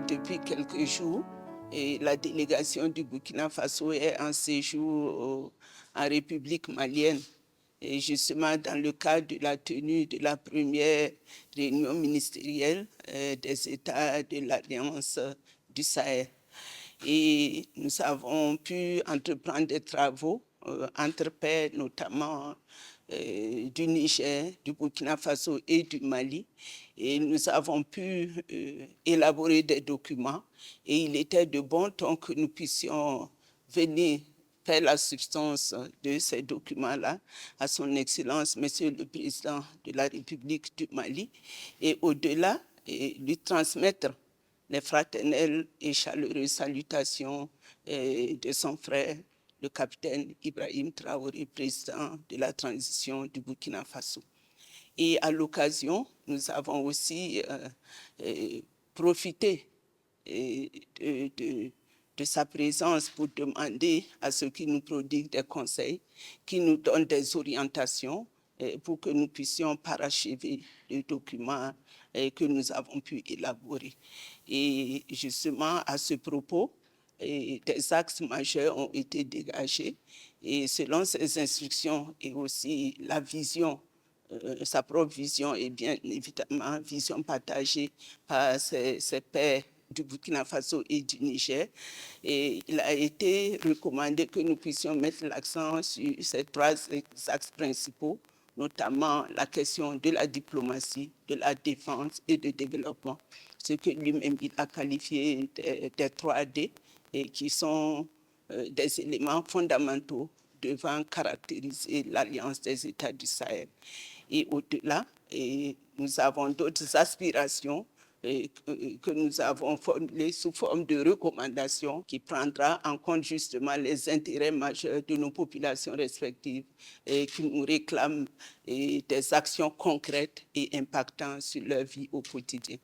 depuis quelques jours, et la délégation du Burkina Faso est en séjour en République malienne. Et justement, dans le cadre de la tenue de la première réunion ministérielle des États de l'Alliance du Sahel. Et nous avons pu entreprendre des travaux entre pairs, notamment du Niger, du Burkina Faso et du Mali. Et nous avons pu élaborer des documents. Et il était de bon ton que nous puissions venir faire la substance de ces documents-là à son Excellence, Monsieur le Président de la République du Mali, et au-delà, lui transmettre les fraternelles et chaleureuses salutations de son frère, le capitaine Ibrahim Traoré, président de la transition du Burkina Faso. Et à l'occasion, nous avons aussi profité de sa présence pour demander à ceux qui nous prodiguent des conseils, qui nous donnent des orientations pour que nous puissions parachever les documents que nous avons pu élaborer. Et justement, à ce propos, des axes majeurs ont été dégagés et selon ces instructions et aussi la vision, sa propre vision et bien évidemment vision partagée par ses pairs du Burkina Faso et du Niger. Et il a été recommandé que nous puissions mettre l'accent sur ces trois axes principaux, notamment la question de la diplomatie, de la défense et du développement, ce que lui-même il a qualifié des 3D et qui sont des éléments fondamentaux devant caractériser l'Alliance des États du Sahel. Et au-delà, nous avons d'autres aspirations que nous avons formulées sous forme de recommandations qui prendra en compte justement les intérêts majeurs de nos populations respectives et qui nous réclament des actions concrètes et impactantes sur leur vie au quotidien.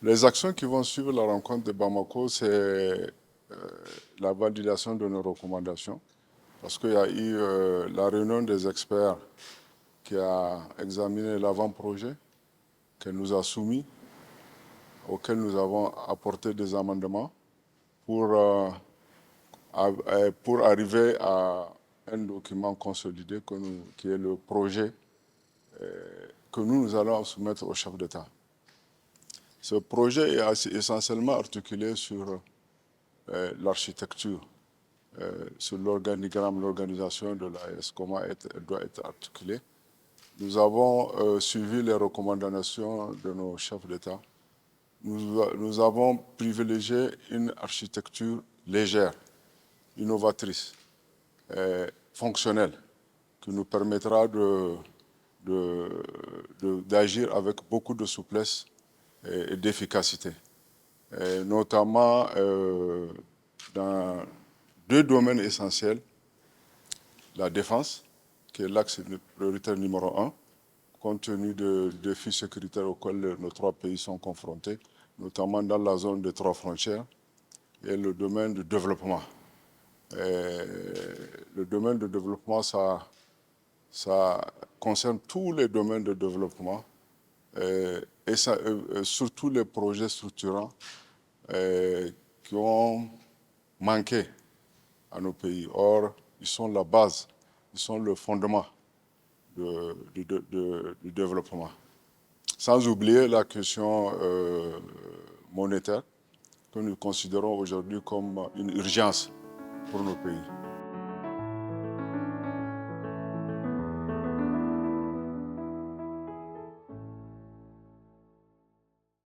Les actions qui vont suivre la rencontre de Bamako, c'est la validation de nos recommandations, parce qu'il y a eu la réunion des experts qui a examiné l'avant-projet, qu'elle nous a soumis, auquel nous avons apporté des amendements pour arriver à un document consolidé qui est le projet que nous allons soumettre au chef d'État. Ce projet est essentiellement articulé sur l'architecture, sur l'organigramme, l'organisation de l'AES, comment elle doit être articulée. Nous avons suivi les recommandations de nos chefs d'État. Nous avons privilégié une architecture légère, innovatrice, fonctionnelle, qui nous permettra d'agir avec beaucoup de souplesse et d'efficacité, notamment dans deux domaines essentiels, la défense, qui est l'axe prioritaire numéro 1, compte tenu des défis sécuritaires auxquels nos trois pays sont confrontés, notamment dans la zone des trois frontières, et le domaine du développement. Le domaine de développement, ça concerne tous les domaines de développement, et surtout les projets structurants qui ont manqué à nos pays. Or, ils sont la base, ils sont le fondement du développement. Sans oublier la question monétaire que nous considérons aujourd'hui comme une urgence pour nos pays.